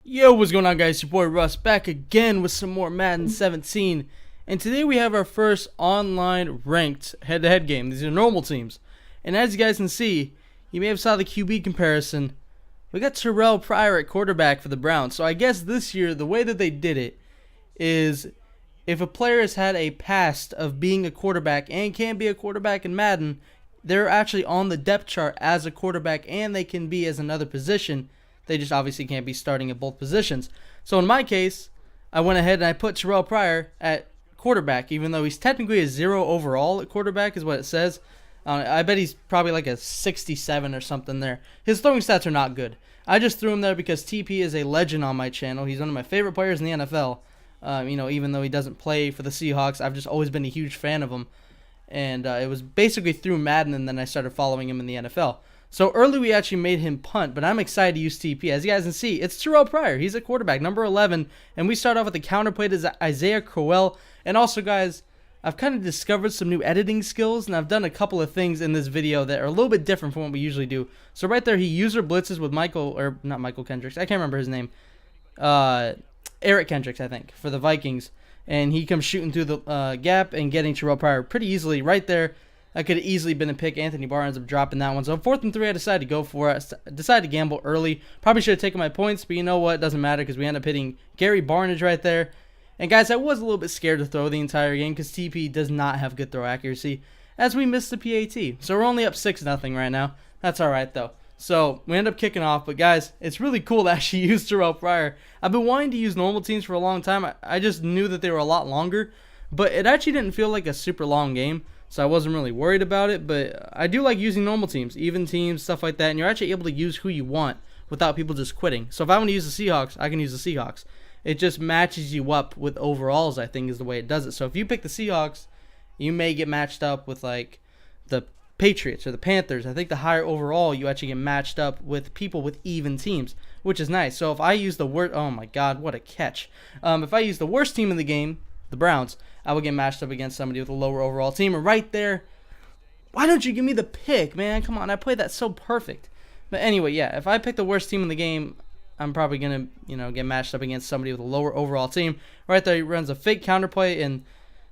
Yo, what's going on, guys? Your boy Russ back again with some more Madden 17. And today we have our first online ranked head-to-head game. These are normal teams. And as you guys can see, you may have saw the QB comparison. We got Terrelle Pryor at quarterback for the Browns. So I guess this year, the way that they did it is if a player has had a past of being a quarterback and can be a quarterback in Madden, they're actually on the depth chart as a quarterback and they can be as another position. They just obviously can't be starting at both positions. So in my case, I went ahead and I put Terrelle Pryor at quarterback, even though he's technically a 0 overall at quarterback is what it says. I bet he's probably like a 67 or something there. His throwing stats are not good. I just threw him there because TP is a legend on my channel. He's one of my favorite players in the NFL. Even though he doesn't play for the Seahawks, I've just always been a huge fan of him. And it was basically through Madden, and then I started following him in the NFL. So early we actually made him punt, but I'm excited to use TP. As you guys can see, it's Terrelle Pryor. He's a quarterback, number 11, and we start off with the counterplay to Isaiah Crowell. And also, guys, I've kind of discovered some new editing skills, and I've done a couple of things in this video that are a little bit different from what we usually do. So right there, he user blitzes with not Michael Kendricks. I can't remember his name. Eric Kendricks, I think, for the Vikings. And he comes shooting through the gap and getting Terrelle Pryor pretty easily right there. That could have easily been a pick. Anthony Barr ends up dropping that one. So 4th and 3, I decided to go for it. I decided to gamble early. Probably should have taken my points, but you know what? It doesn't matter because we end up hitting Gary Barnidge right there. And guys, I was a little bit scared to throw the entire game because TP does not have good throw accuracy as we missed the PAT. So we're only up 6-0 right now. That's all right, though. So we end up kicking off. But guys, it's really cool to actually use Terrelle Pryor. I've been wanting to use normal teams for a long time. I just knew that they were a lot longer. But it actually didn't feel like a super long game. So I wasn't really worried about it, but I do like using normal teams, even teams, stuff like that, and you're actually able to use who you want without people just quitting. So if I want to use the Seahawks, I can use the Seahawks. It just matches you up with overalls, I think, is the way it does it. So if you pick the Seahawks, you may get matched up with, like, the Patriots or the Panthers. I think the higher overall, you actually get matched up with people with even teams, which is nice. So if I use the worst, oh my God, what a catch. If I use the worst team in the game, the Browns, I would get matched up against somebody with a lower overall team. And right there, why don't you give me the pick, man? Come on, I played that so perfect. But anyway, yeah, if I pick the worst team in the game, I'm probably going to, get matched up against somebody with a lower overall team. Right there, he runs a fake counterplay and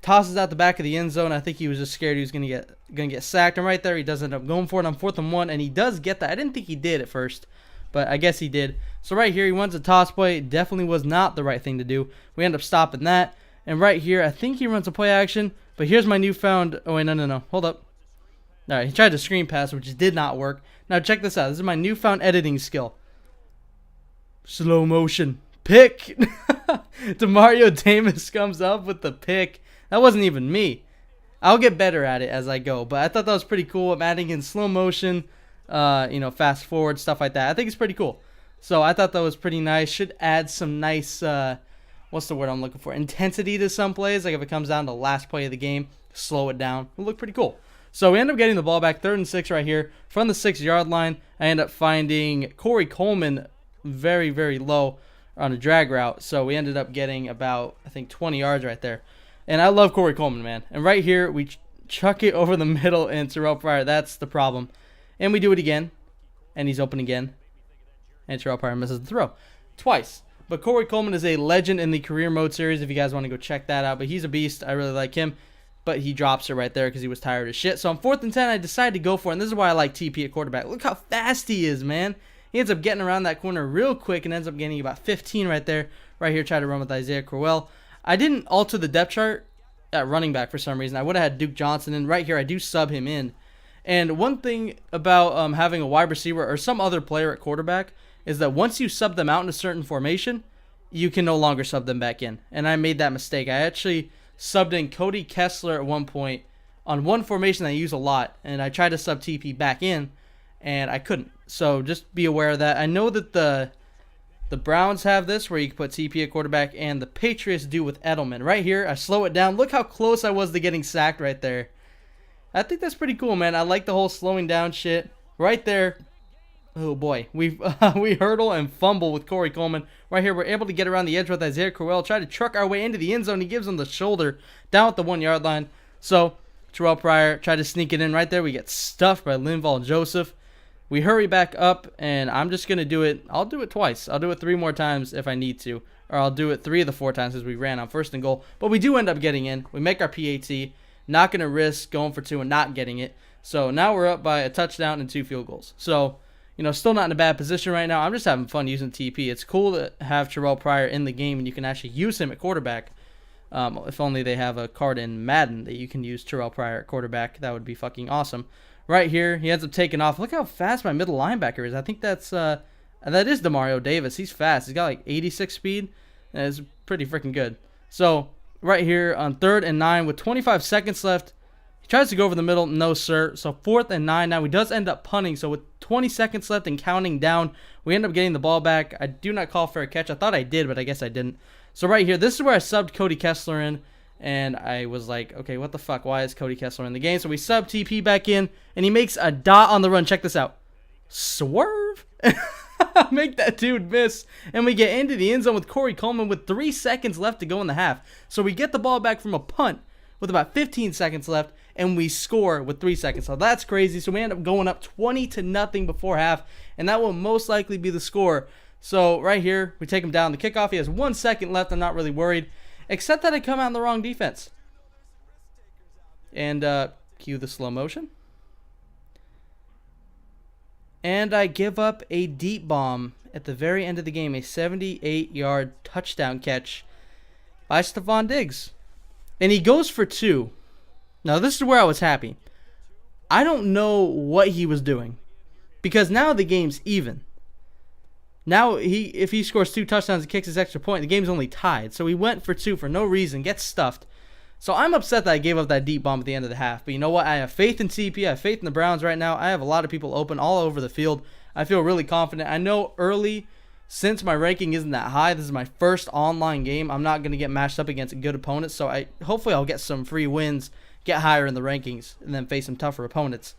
tosses out the back of the end zone. I think he was just scared he was going to get sacked. And right there, he does end up going for it on 4th and 1, and he does get that. I didn't think he did at first, but I guess he did. So right here, he runs a toss play. Definitely was not the right thing to do. We end up stopping that. And right here, I think he runs a play action. But here's my newfound... Oh, wait, no. Hold up. All right, he tried to screen pass, which did not work. Now, check this out. This is my newfound editing skill. Slow motion. Pick. Demario Davis comes up with the pick. That wasn't even me. I'll get better at it as I go. But I thought that was pretty cool. I'm adding in slow motion, fast forward, stuff like that. I think it's pretty cool. So I thought that was pretty nice. Should add some nice... what's the word I'm looking for? Intensity to some plays. Like if it comes down to the last play of the game, slow it down. It'll look pretty cool. So we end up getting the ball back, 3rd and 6 right here from the 6-yard line. I end up finding Corey Coleman very, very low on a drag route. So we ended up getting about, I think, 20 yards right there. And I love Corey Coleman, man. And right here, we chuck it over the middle and Terrelle Pryor. That's the problem. And we do it again. And he's open again. And Terrelle Pryor misses the throw. Twice. But Corey Coleman is a legend in the career mode series if you guys want to go check that out. But he's a beast. I really like him. But he drops it right there because he was tired as shit. So on 4th and 10, I decided to go for it. And this is why I like TP at quarterback. Look how fast he is, man. He ends up getting around that corner real quick and ends up getting about 15 right there. Right here, try to run with Isaiah Crowell. I didn't alter the depth chart at running back for some reason. I would have had Duke Johnson. And right here, I do sub him in. And one thing about having a wide receiver or some other player at quarterback is that once you sub them out in a certain formation, you can no longer sub them back in. And I made that mistake. I actually subbed in Cody Kessler at one point on one formation that I use a lot, and I tried to sub TP back in, and I couldn't. So just be aware of that. I know that the Browns have this where you can put TP at quarterback, and the Patriots do with Edelman. Right here, I slow it down. Look how close I was to getting sacked right there. I think that's pretty cool, man. I like the whole slowing down shit. Right there. Oh boy, we hurdle and fumble with Corey Coleman. Right here, we're able to get around the edge with Isaiah Crowell. Try to truck our way into the end zone. He gives him the shoulder down at the 1-yard line. So Terrelle Pryor tried to sneak it in right there. We get stuffed by Linval Joseph. We hurry back up, and I'm just going to do it. I'll do it twice. I'll do it 3 more times if I need to. Or I'll do it 3 of the 4 times as we ran on 1st and goal. But we do end up getting in. We make our PAT. Not going to risk going for 2 and not getting it. So now we're up by a touchdown and 2 field goals. So, still not in a bad position right now. I'm just having fun using TP. It's cool to have Terrelle Pryor in the game, and you can actually use him at quarterback. If only they have a card in Madden that you can use Terrelle Pryor at quarterback. That would be fucking awesome. Right here, he ends up taking off. Look how fast my middle linebacker is. I think that is Demario Davis. He's fast. He's got like 86 speed. And it's pretty freaking good. So right here on 3rd and 9 with 25 seconds left, he tries to go over the middle. No, sir. So 4th and 9 now. He does end up punting. So with 20 seconds left and counting down, we end up getting the ball back. I do not call for a catch. I thought I did, but I guess I didn't. So right here, this is where I subbed Cody Kessler in. And I was like, okay, what the fuck? Why is Cody Kessler in the game? So we sub TP back in, and he makes a dot on the run. Check this out. Swerve. Make that dude miss. And we get into the end zone with Corey Coleman with 3 seconds left to go in the half. So we get the ball back from a punt with about 15 seconds left, and we score with 3 seconds. So that's crazy. So we end up going up 20-0 before half, and that will most likely be the score. So right here, we take him down. The kickoff, he has 1 second left. I'm not really worried. Except that I come out in the wrong defense. And cue the slow motion. And I give up a deep bomb at the very end of the game. A 78-yard touchdown catch by Stephon Diggs. And he goes for 2. Now this is where I was happy. I don't know what he was doing. Because now the game's even. Now, if he scores 2 touchdowns and kicks his extra point, the game's only tied. So he went for 2 for no reason, gets stuffed. So I'm upset that I gave up that deep bomb at the end of the half. But you know what? I have faith in TP. I have faith in the Browns right now. I have a lot of people open all over the field. I feel really confident. I know early, since my ranking isn't that high, this is my first online game. I'm not going to get matched up against good opponents. So hopefully I'll get some free wins, get higher in the rankings, and then face some tougher opponents.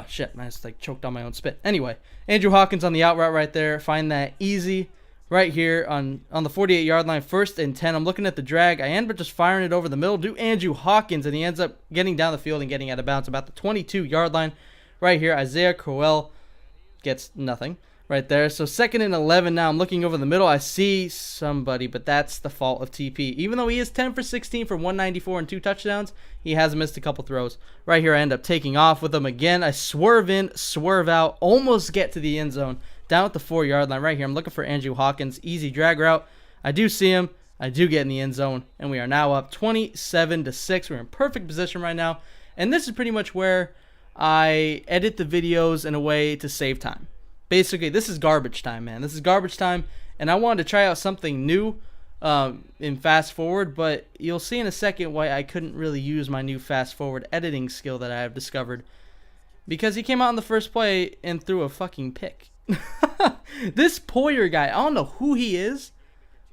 Shit, man, I just choked on my own spit. Anyway, Andrew Hawkins on the out route right there. Find that easy right here on the 48-yard line, 1st and 10. I'm looking at the drag. I end up just firing it over the middle to Andrew Hawkins, and he ends up getting down the field and getting out of bounds about the 22-yard line. Right here, Isaiah Crowell gets nothing right there. So 2nd and 11 now. I'm looking over the middle. I see somebody, but that's the fault of TP. Even though he is 10 for 16 for 194 and 2 touchdowns, he has missed a couple throws. Right here, I end up taking off with him again. I swerve in, swerve out, almost get to the end zone. Down at the 4-yard line right here. I'm looking for Andrew Hawkins. Easy drag route. I do see him. I do get in the end zone. And we are now up 27-6. We're in perfect position right now. And this is pretty much where I edit the videos in a way to save time. Basically, this is garbage time, man. This is garbage time. And I wanted to try out something new in fast forward. But you'll see in a second why I couldn't really use my new fast forward editing skill that I have discovered. Because he came out in the first play and threw a fucking pick. This Pryor guy, I don't know who he is,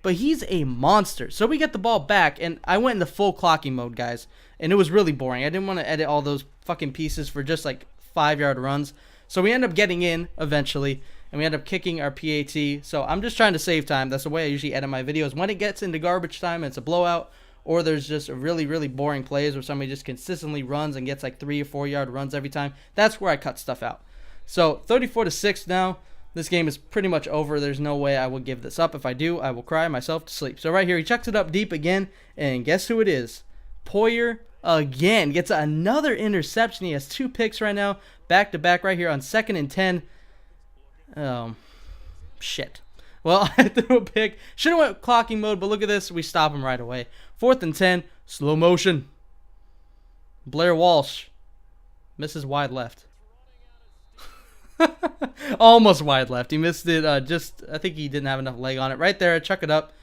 but he's a monster. So we get the ball back, and I went into full clocking mode, guys, and it was really boring. I didn't want to edit all those fucking pieces for just 5-yard runs. So we end up getting in eventually, and we end up kicking our PAT. So I'm just trying to save time. That's the way I usually edit my videos. When it gets into garbage time and it's a blowout, or there's just a really, really boring plays where somebody just consistently runs and gets 3 or 4-yard runs every time, that's where I cut stuff out. So 34-6 now. This game is pretty much over. There's no way I will give this up. If I do, I will cry myself to sleep. So right here, he chucks it up deep again, and guess who it is? Pryor again gets another interception. He has 2 picks right now, back to back right here on 2nd and 10. Shit. Well, I threw a pick. Should have went clocking mode, but look at this. We stop him right away. 4th and 10, slow motion. Blair Walsh misses wide left. Almost wide left. He missed it. I think he didn't have enough leg on it. Right there, chuck it up.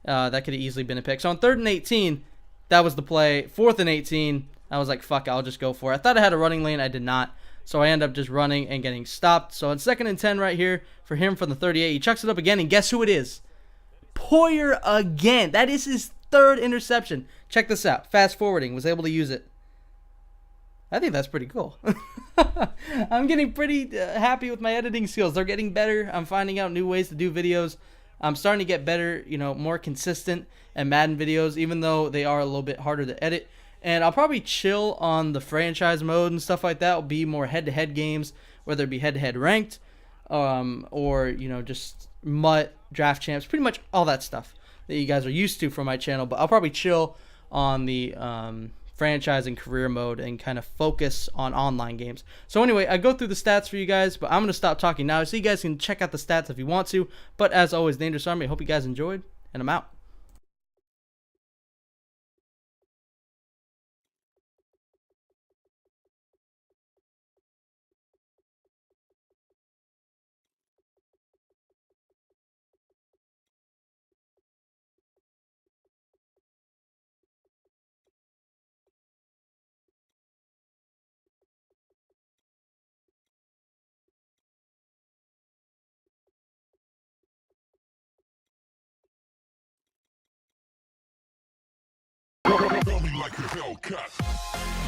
That could have easily been a pick. So on 3rd and 18, that was the play. 4th and 18, I was like, fuck, I'll just go for it. I thought I had a running lane. I did not. So I end up just running and getting stopped. So on 2nd and 10 right here for him from the 38, he chucks it up again, and guess who it is? Pryor again. That is his 3rd interception. Check this out. Fast forwarding. Was able to use it. I think that's pretty cool. I'm getting pretty happy with my editing skills. They're getting better. I'm finding out new ways to do videos. I'm starting to get better, more consistent at Madden videos, even though they are a little bit harder to edit. And I'll probably chill on the franchise mode and stuff like that. It'll be more head-to-head games whether it be head-to-head ranked, or just MUT, draft champs, pretty much all that stuff that you guys are used to from my channel. But I'll probably chill on the franchise and career mode and kind of focus on online games. So anyway, I go through the stats for you guys, but I'm going to stop talking now so you guys can check out the stats if you want to. But as always, Dangerous Army, I hope you guys enjoyed, and I'm out. Coming like a Hellcat.